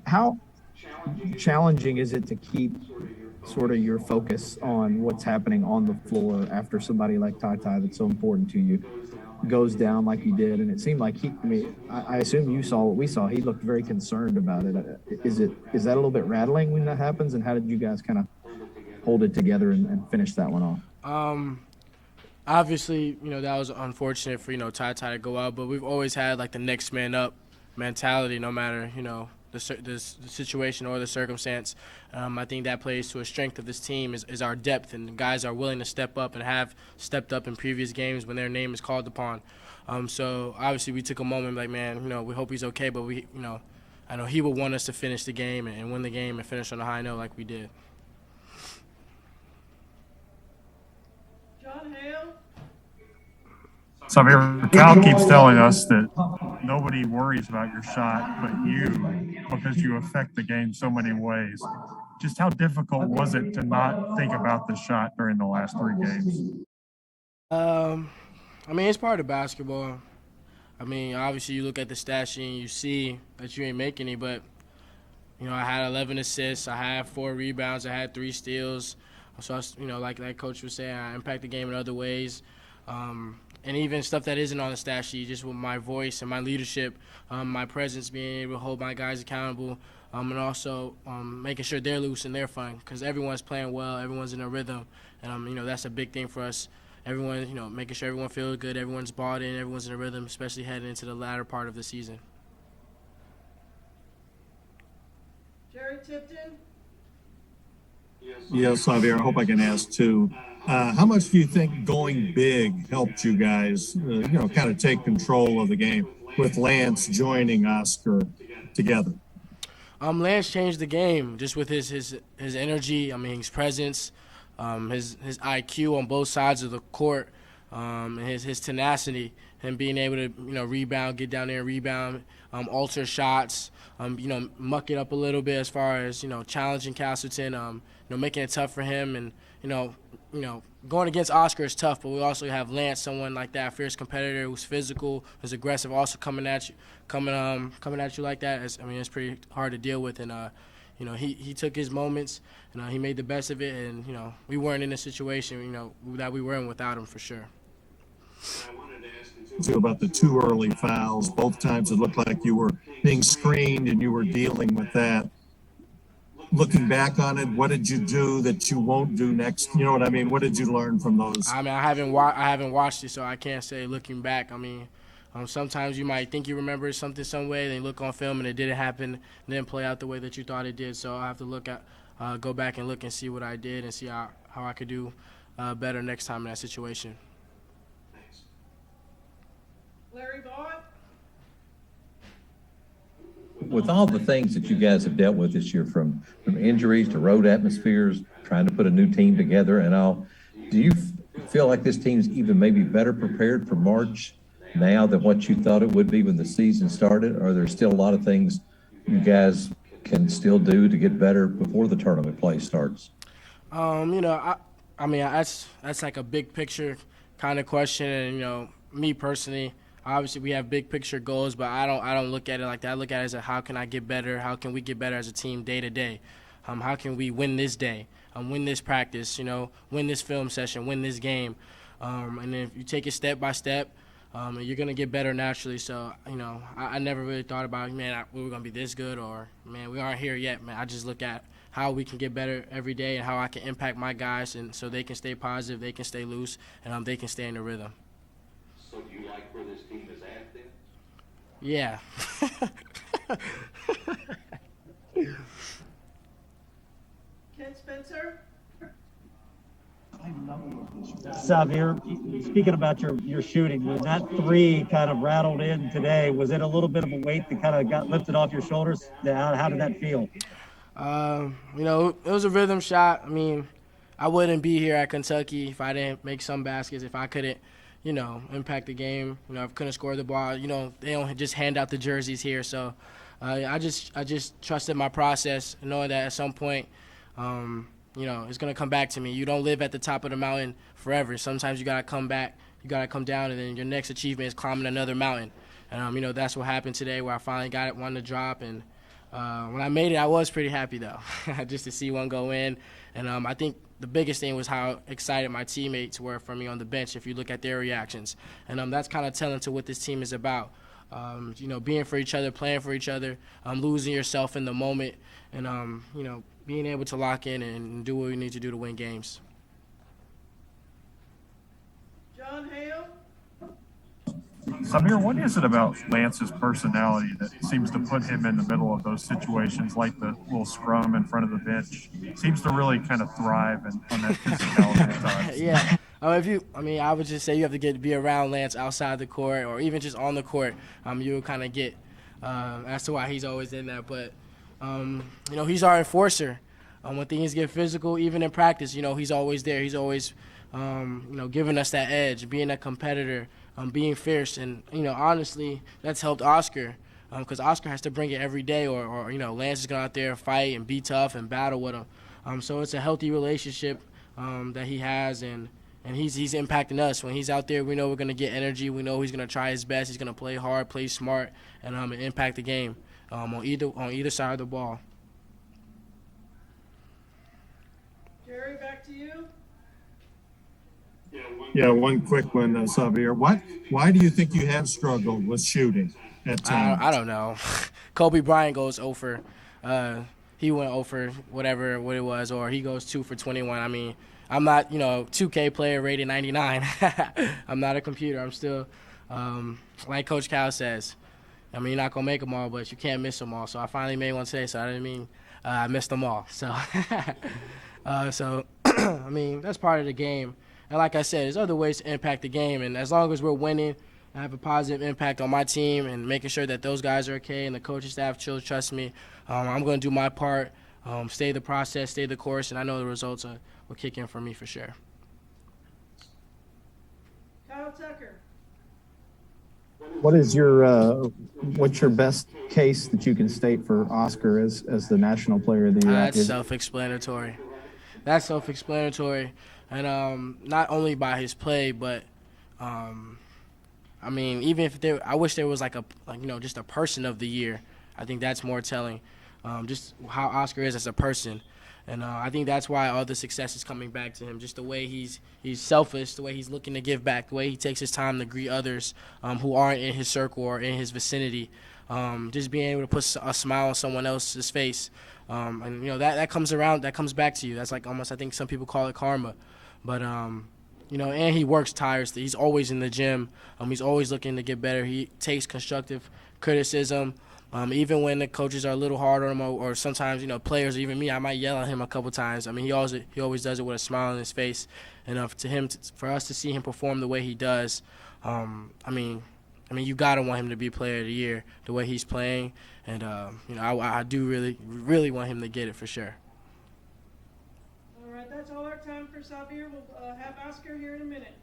How challenging is it to keep sort of your focus on what's happening on the floor after somebody like Ty Ty that's so important to you goes down like he did? And it seemed like I assume you saw what we saw. He looked very concerned about it. Is that a little bit rattling when that happens? And how did you guys kind of hold it together and finish that one off? Obviously, that was unfortunate for, Ty Ty to go out, but we've always had like the next man up mentality no matter, the situation or the circumstance. I think that plays to a strength of this team is our depth, and the guys are willing to step up and have stepped up in previous games when their name is called upon. So obviously we took a moment like, man, we hope he's okay, but I know he would want us to finish the game and win the game and finish on a high note like we did. Sahvir, Cal keeps telling us that nobody worries about your shot but you, because you affect the game so many ways. Just how difficult was it to not think about the shot during the last 3 games? It's part of basketball. Obviously you look at the stat sheet and you see that you ain't making any, but, I had 11 assists, I had 4 rebounds, I had 3 steals. So, like Coach was saying, I impact the game in other ways. And even stuff that isn't on the stat sheet, just with my voice and my leadership, my presence, being able to hold my guys accountable, and also making sure they're loose and they're fun, because everyone's playing well, everyone's in a rhythm, and that's a big thing for us. Everyone, making sure everyone feels good, everyone's bought in, everyone's in a rhythm, especially heading into the latter part of the season. Jerry Tipton. Yes, Sahvir, I hope I can ask too. How much do you think going big helped you guys, kind of take control of the game with Lance joining Oscar together? Lance changed the game just with his energy. His presence, his IQ on both sides of the court, and his tenacity, him being able to rebound, get down there and rebound, alter shots, muck it up a little bit as far as challenging Castleton, making it tough for him, and going against Oscar is tough, but we also have Lance, someone like that, fierce competitor who's physical, who's aggressive, also coming at you like that. It's pretty hard to deal with, and he took his moments, and he made the best of it, and we weren't in a situation that we were in without him for sure. About the 2 early fouls, both times it looked like you were being screened and you were dealing with that. Looking back on it, what did you do that you won't do next? You know what I mean? What did you learn from those? I haven't watched it, so I can't say looking back. Sometimes you might think you remember something some way, then you look on film and it didn't happen, and didn't play out the way that you thought it did. So I have to go back and look and see what I did and see how I could do better next time in that situation. Thanks. Larry Vaughn. With all the things that you guys have dealt with this year, from injuries to road atmospheres, trying to put a new team together and all, do you feel like this team's even maybe better prepared for March now than what you thought it would be when the season started? Or are there still a lot of things you guys can still do to get better before the tournament play starts? That's like a big picture kind of question, and me personally, obviously we have big picture goals, but I don't look at it like that. I look at it as how can I get better? How can we get better as a team day to day? How can we win this day? Win this practice? Win this film session? Win this game? And then if you take it step by step, you're gonna get better naturally. So I never really thought about we were gonna be this good, or we aren't here yet. I just look at how we can get better every day and how I can impact my guys, and so they can stay positive, they can stay loose, and they can stay in the rhythm. So do you like where this team is at then? Yeah. Ken Spencer. Sahvir, speaking about your shooting, when that 3 kind of rattled in today, was it a little bit of a weight that kind of got lifted off your shoulders? How did that feel? It was a rhythm shot. I wouldn't be here at Kentucky if I didn't make some baskets, if I couldn't, impact the game. If I couldn't score the ball, they don't just hand out the jerseys here. So I just trusted my process, knowing that at some point, it's going to come back to me. You don't live at the top of the mountain forever. Sometimes you got to come back, you got to come down, and then your next achievement is climbing another mountain. And, that's what happened today, where I finally got it, wanted to drop, and When I made it, I was pretty happy though, just to see one go in. And I think the biggest thing was how excited my teammates were for me on the bench. If you look at their reactions, and that's kind of telling to what this team is about. Being for each other, playing for each other, losing yourself in the moment, and being able to lock in and do what we need to do to win games. John Hale. Sahvir, what is it about Lance's personality that seems to put him in the middle of those situations, like the little scrum in front of the bench? Seems to really kind of thrive on that physicality at times. Yeah. I would just say you have to be around Lance outside the court or even just on the court. You would kind of get as to why he's always in that. But he's our enforcer. When things get physical, even in practice, he's always there. He's always giving us that edge, being a competitor, being fierce. And honestly, that's helped Oscar. Because Oscar has to bring it every day, or Lance is going out there and fight and be tough and battle with him. So it's a healthy relationship that he has, and he's impacting us. When he's out there, we know we're going to get energy. We know he's going to try his best. He's going to play hard, play smart, and impact the game on either side of the ball. Jerry, back to you. Yeah, one quick one, Sahvir. Why do you think you have struggled with shooting at times? I don't know. Kobe Bryant goes 0 for he went 0 for what it was, or he goes 2 for 21. I mean, I'm not 2K player rated 99. I'm not a computer. I'm still like Coach Cal says. I mean, you're not gonna make them all, but you can't miss them all. So I finally made one today, so I didn't mean I missed them all. So I mean, that's part of the game. And like I said, there's other ways to impact the game. And as long as we're winning, I have a positive impact on my team and making sure that those guys are okay and the coaching staff trust me. I'm going to do my part, stay the process, stay the course, and I know the results will kick in for me for sure. Kyle Tucker. What's your best case that you can state for Oscar as the National Player of the Year? That's self-explanatory. And not only by his play, but I mean, even if I wish there was just a person of the year. I think that's more telling, just how Oscar is as a person. And I think that's why all the success is coming back to him. Just the way he's selfless, the way he's looking to give back, the way he takes his time to greet others who aren't in his circle or in his vicinity. Just being able to put a smile on someone else's face, and that comes around, that comes back to you. That's like almost, I think some people call it karma, but and he works tirelessly. He's always in the gym. He's always looking to get better. He takes constructive criticism. Even when the coaches are a little hard on him, or sometimes players, or even me, I might yell at him a couple times. I mean, he always does it with a smile on his face, and for us to see him perform the way he does, I mean, you gotta want him to be Player of the Year the way he's playing, and I do really, really want him to get it for sure. All right, that's all our time for Sahvir. We'll have Oscar here in a minute.